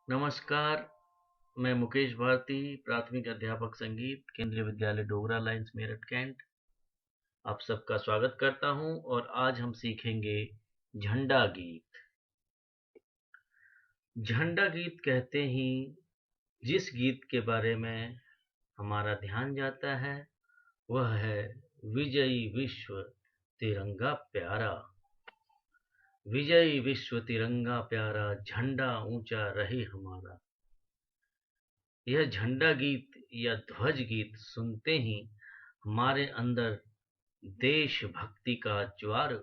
नमस्कार, मैं मुकेश भारती, प्राथमिक अध्यापक संगीत, केंद्रीय विद्यालय डोगरा लाइन्स मेरठ कैंट। आप सबका स्वागत करता हूं और आज हम सीखेंगे झंडा गीत। झंडा गीत कहते ही जिस गीत के बारे में हमारा ध्यान जाता है वह है विजयी विश्व तिरंगा प्यारा। विजयी विश्व तिरंगा प्यारा, झंडा ऊंचा रहे हमारा। यह झंडा गीत या ध्वज गीत सुनते ही हमारे अंदर देशभक्ति का ज्वार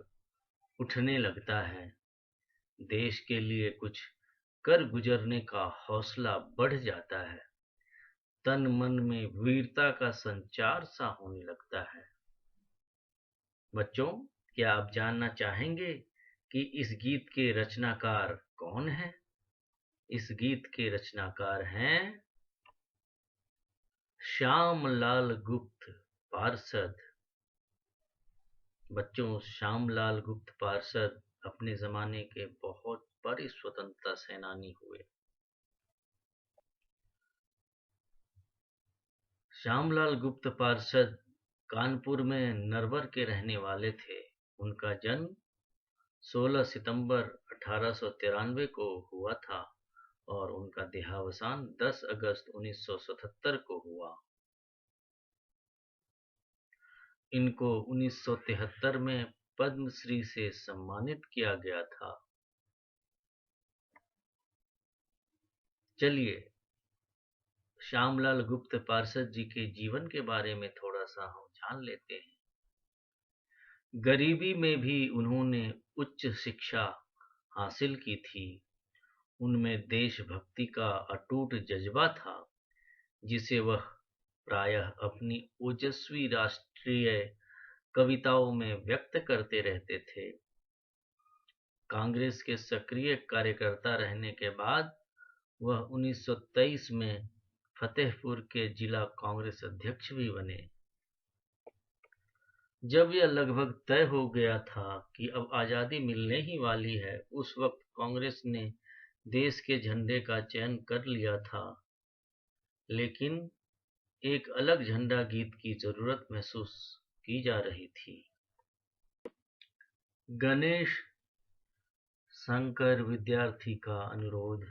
उठने लगता है। देश के लिए कुछ कर गुजरने का हौसला बढ़ जाता है। तन मन में वीरता का संचार सा होने लगता है। बच्चों, क्या आप जानना चाहेंगे कि इस गीत के रचनाकार कौन हैं? इस गीत के रचनाकार हैं श्यामलाल गुप्त पार्षद। बच्चों, श्यामलाल गुप्त पार्षद अपने जमाने के बहुत बड़े स्वतंत्रता सेनानी हुए। श्यामलाल गुप्त पार्षद कानपुर में नरवर के रहने वाले थे। उनका जन्म 16 सितंबर 1893 को हुआ था और उनका देहावसान 10 अगस्त 1977 को हुआ। इनको 1973 में पद्मश्री से सम्मानित किया गया था। चलिए श्यामलाल गुप्त पार्षद जी के जीवन के बारे में थोड़ा सा हम जान लेते हैं। गरीबी में भी उन्होंने उच्च शिक्षा हासिल की थी। उनमें देशभक्ति का अटूट जज्बा था, जिसे वह प्रायः अपनी ओजस्वी राष्ट्रीय कविताओं में व्यक्त करते रहते थे। कांग्रेस के सक्रिय कार्यकर्ता रहने के बाद वह 1923 में फतेहपुर के जिला कांग्रेस अध्यक्ष भी बने। जब यह लगभग तय हो गया था कि अब आजादी मिलने ही वाली है, उस वक्त कांग्रेस ने देश के झंडे का चयन कर लिया था, लेकिन एक अलग झंडा गीत की जरूरत महसूस की जा रही थी। गणेश शंकर विद्यार्थी का अनुरोध।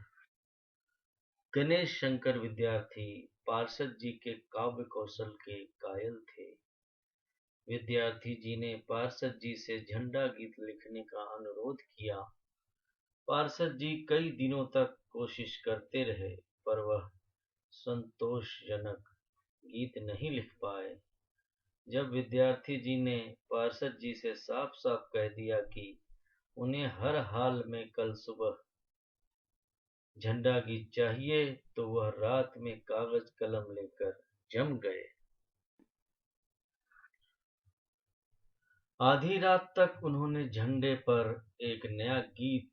गणेश शंकर विद्यार्थी पार्षद जी के काव्य कौशल के कायल थे। विद्यार्थी जी ने पार्षद जी से झंडा गीत लिखने का अनुरोध किया। पार्षद जी कई दिनों तक कोशिश करते रहे, पर वह संतोषजनक गीत नहीं लिख पाए। जब विद्यार्थी जी ने पार्षद जी से साफ साफ कह दिया कि उन्हें हर हाल में कल सुबह झंडा गीत चाहिए, तो वह रात में कागज कलम लेकर जम गए। आधी रात तक उन्होंने झंडे पर एक नया गीत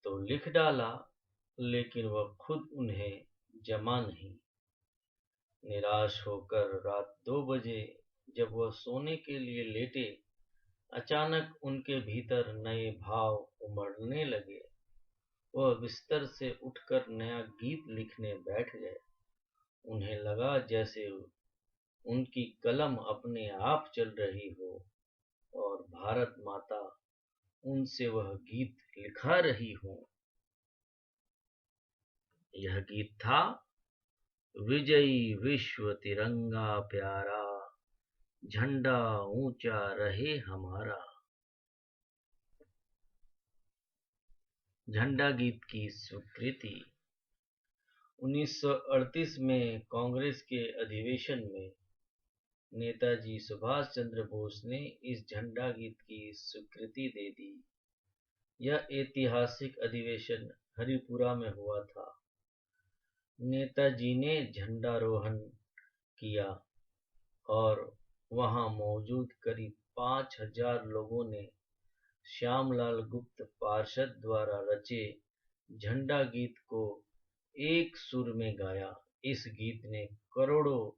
तो लिख डाला, लेकिन वह खुद उन्हें जमा नहीं। निराश होकर रात 2 बजे जब वह सोने के लिए लेटे, अचानक उनके भीतर नए भाव उमड़ने लगे। वह बिस्तर से उठकर नया गीत लिखने बैठ गए। उन्हें लगा जैसे उनकी कलम अपने आप चल रही हो और भारत माता उनसे वह गीत लिखा रही हो। यह गीत था विजयी विश्व तिरंगा प्यारा, झंडा ऊंचा रहे हमारा। झंडा गीत की स्वीकृति। 1938 में कांग्रेस के अधिवेशन में नेताजी सुभाष चंद्र बोस ने इस झंडा गीत की स्वीकृति दे दी। यह ऐतिहासिक अधिवेशन हरिपुरा में हुआ था। नेताजी ने झंडारोहण किया और वहां मौजूद करीब 5000 लोगों ने श्यामलाल गुप्त पार्षद द्वारा रचे झंडा गीत को एक सुर में गाया। इस गीत ने करोड़ों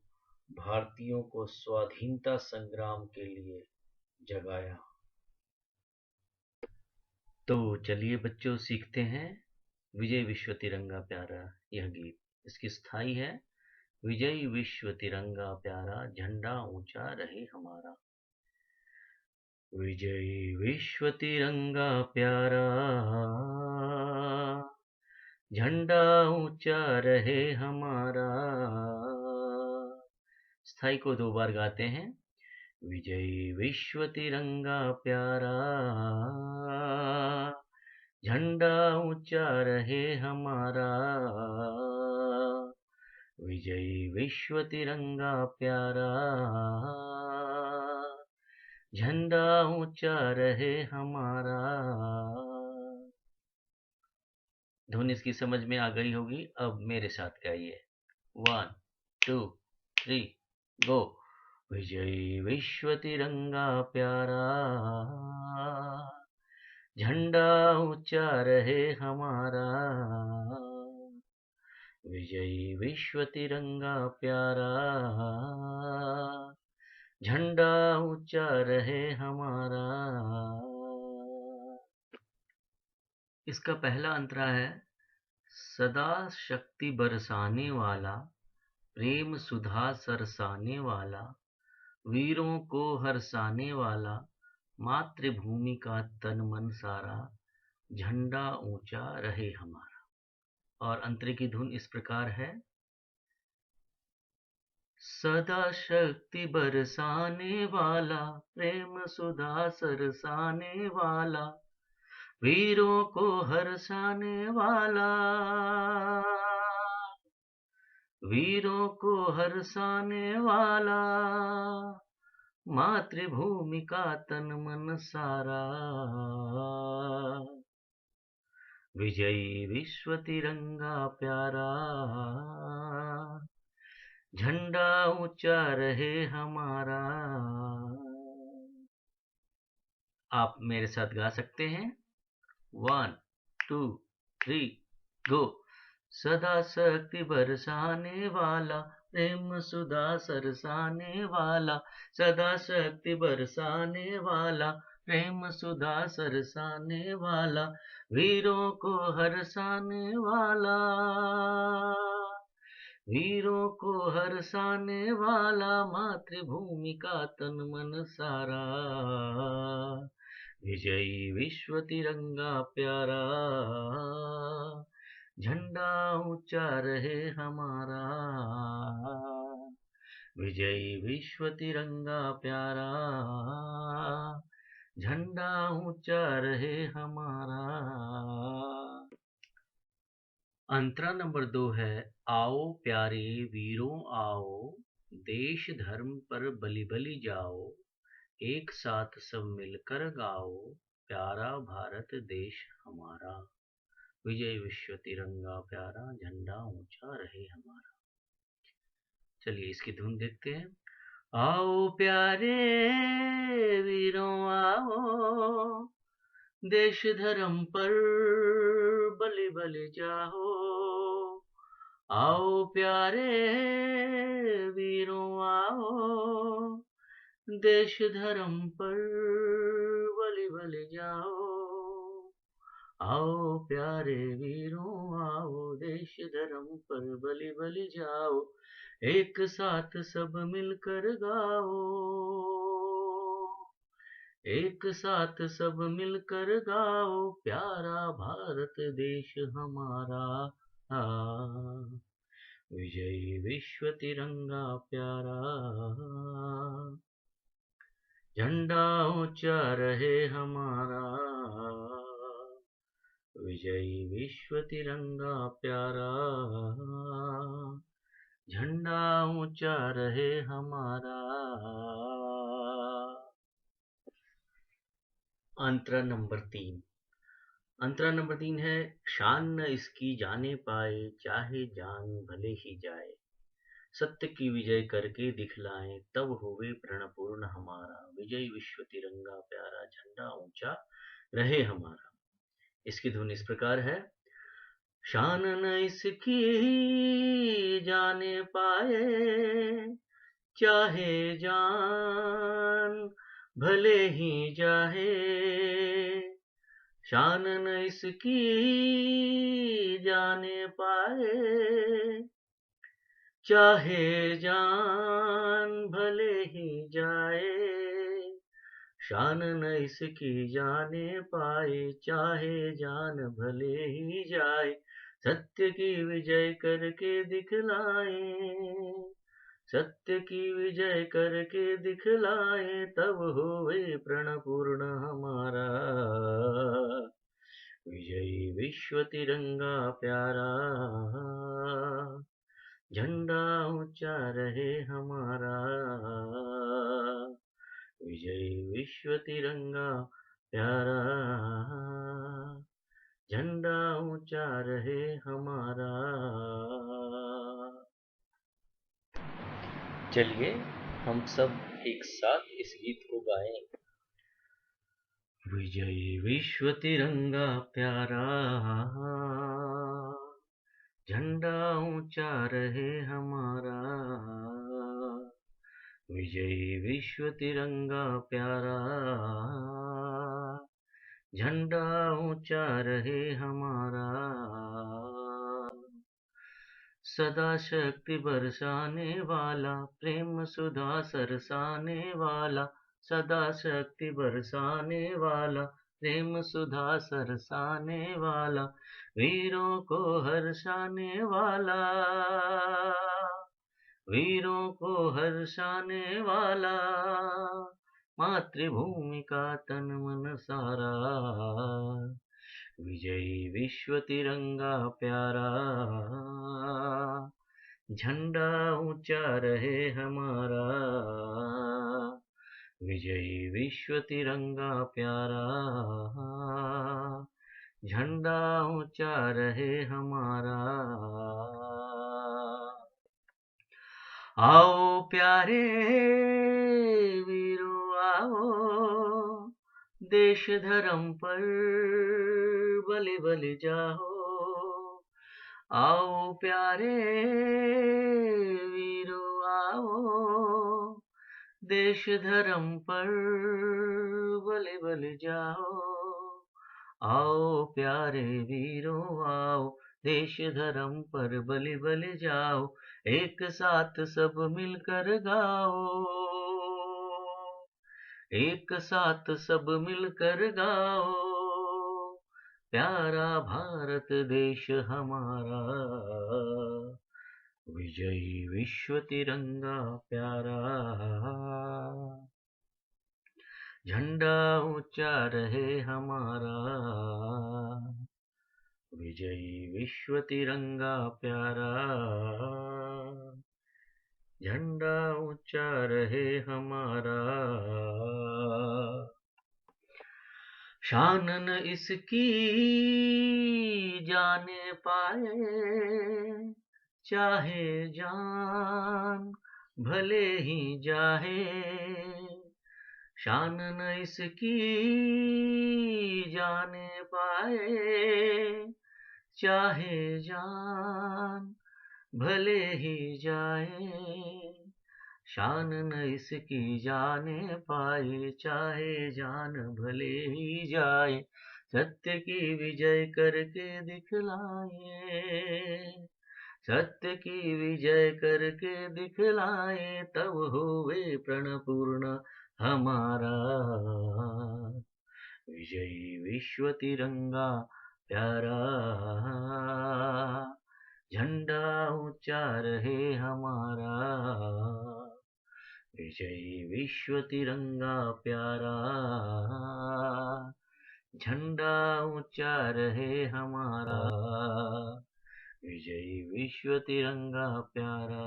भारतीयों को स्वाधीनता संग्राम के लिए जगाया। तो चलिए बच्चों, सीखते हैं विजय विश्व तिरंगा प्यारा यह गीत, इसकी स्थाई है विजय विश्व तिरंगा प्यारा, झंडा ऊंचा रहे हमारा। विजय विश्व तिरंगा प्यारा, झंडा ऊंचा रहे हमारा। स्थाई को 2 बार गाते हैं। विजय विश्व तिरंगा प्यारा, झंडा ऊंचा रहे हमारा। विजय विश्व तिरंगा प्यारा, झंडा ऊंचा रहे हमारा। धुन इसकी समझ में आ गई होगी। अब मेरे साथ गाइए। 1 2 3 गो। विजय विश्व तिरंगा प्यारा, झंडा ऊंचा रहे हमारा। विजय विश्व तिरंगा प्यारा, झंडा ऊंचा रहे हमारा। इसका पहला अंतरा है सदा शक्ति बरसाने वाला, प्रेम सुधा सरसाने वाला, वीरों को हरसाने वाला, मातृभूमि का तन मन सारा, झंडा ऊंचा रहे हमारा। और अंतरे की धुन इस प्रकार है। सदा शक्ति बरसाने वाला, प्रेम सुधा सरसाने वाला, वीरों को हरसाने वाला, वीरों को हरसाने वाला, मातृभूमि का तन मन सारा। विजयी विश्व तिरंगा प्यारा, झंडा ऊंचा रहे हमारा। आप मेरे साथ गा सकते हैं। 1 2 3 गो। सदा शक्ति बरसाने वाला, प्रेम सुधा सरसाने वाला, सदा शक्ति बरसाने वाला, प्रेम सुधा सरसाने वाला, वीरों को हरसाने वाला, वीरों को हरसाने वाला, मातृभूमि का तन मन सारा। विजयी विश्व तिरंगा प्यारा, झंडा ऊंचा रहे हमारा। विजयी विश्व तिरंगा प्यारा, झंडा ऊंचा रहे हमारा। अंतरा नंबर 2 है आओ प्यारे वीरों आओ, देश धर्म पर बलि बलि जाओ, एक साथ सब मिलकर गाओ, प्यारा भारत देश हमारा। विजय विश्व तिरंगा प्यारा, झंडा ऊंचा रहे हमारा। चलिए इसकी धुन देखते हैं। आओ प्यारे वीरों आओ, देश धर्म पर बलि बलि जाओ, आओ प्यारे वीरों आओ, देश धर्म पर बलि बलि जाओ, आओ प्यारे वीरों आओ, देश धर्म पर बलि बलि जाओ, एक साथ सब मिलकर गाओ, एक साथ सब मिलकर गाओ, प्यारा भारत देश हमारा। विजयी विश्व तिरंगा प्यारा, झंडा ऊंचा रहे हमारा। विजयी विश्व तिरंगा प्यारा, झंडा ऊंचा रहे हमारा। अंतरा नंबर 3। अंतरा नंबर 3 है शान न इसकी जाने पाए, चाहे जान भले ही जाए, सत्य की विजय करके दिखलाएं, तब होवे प्रणपूर्ण हमारा। विजय विश्व तिरंगा प्यारा, झंडा ऊंचा रहे हमारा। इसकी धुन इस प्रकार है। शान न इसकी जाने पाए, चाहे जान भले ही जाए, शान न इसकी जाने पाए, चाहे जान भले ही जाए। शान न इसकी जाने पाए, चाहे जान भले ही जाए। सत्य की विजय करके दिखलाए, सत्य की विजय करके दिखलाए, तब होवे प्रण पूर्ण हमारा। विजयी विश्व तिरंगा प्यारा, झंडा ऊंचा रहे हमारा। विजयी विश्व तिरंगा प्यारा, झंडा ऊंचा रहे हमारा। चलिए हम सब एक साथ इस गीत को गाएं। विजयी विश्व तिरंगा प्यारा, झंडा ऊंचा रहे हमारा। विजयी विश्व तिरंगा प्यारा, झंडा ऊंचा रहे हमारा। सदा शक्ति बरसाने वाला, प्रेम सुधा सरसाने वाला। सदा शक्ति बरसाने वाला, प्रेम सुधा सरसाने वाला। वीरों को हर्षाने वाला, वीरों को हर्षाने वाला। मातृभूमि का तन मन सारा। विजयी विश्व तिरंगा प्यारा, झंडा ऊंचा रहे हमारा। विजयी विश्व तिरंगा प्यारा, झंडा ऊंचा रहे हमारा। आओ प्यारे वीरों आओ, देश धर्म पर बलि बलि जाओ। आओ प्यारे वीरों आओ, देश धर्म पर बलि बलि जाओ। आओ प्यारे वीरों आओ, देश धर्म पर बलि बलि जाओ। एक साथ सब मिलकर गाओ, एक साथ सब मिलकर गाओ। प्यारा भारत देश हमारा। विजयी विश्व तिरंगा प्यारा, झंडा ऊंचा रहे हमारा। विजयी विश्व तिरंगा प्यारा, झंडा ऊंचा रहे हमारा। शान न इसकी जाने पाए, चाहे जान भले ही जाए। शान न इसकी जाने पाए, चाहे जान भले ही जाए। शान न इसकी जाने पाए, चाहे जान भले ही जाए। सत्य की विजय करके दिखलाए, सत्य की विजय करके दिखलाए, तब होवे प्रण पूर्ण हमारा। विजयी विश्व तिरंगा प्यारा, झंडा ऊंचा रहे हमारा। विजयी विश्व तिरंगा प्यारा, झंडा ऊंचा रहे हमारा। विजयी विश्व तिरंगा प्यारा,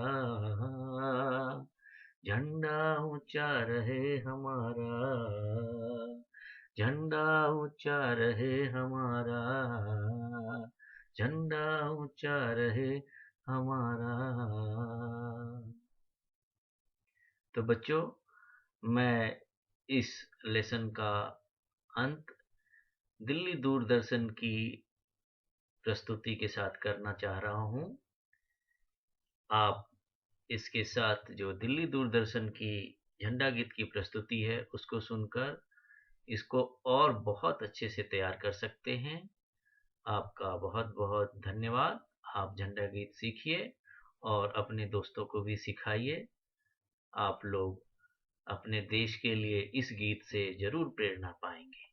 झंडा ऊंचा रहे हमारा। झंडा ऊंचा रहे हमारा, झंडा ऊंचा रहे हमारा। तो बच्चों, मैं इस लेसन का अंत दिल्ली दूरदर्शन की प्रस्तुति के साथ करना चाह रहा हूँ। आप इसके साथ जो दिल्ली दूरदर्शन की झंडा गीत की प्रस्तुति है उसको सुनकर इसको और बहुत अच्छे से तैयार कर सकते हैं। आपका बहुत-बहुत धन्यवाद। आप झंडा गीत सीखिए और अपने दोस्तों को भी सिखाइए। आप लोग अपने देश के लिए इस गीत से ज़रूर प्रेरणा पाएँगे।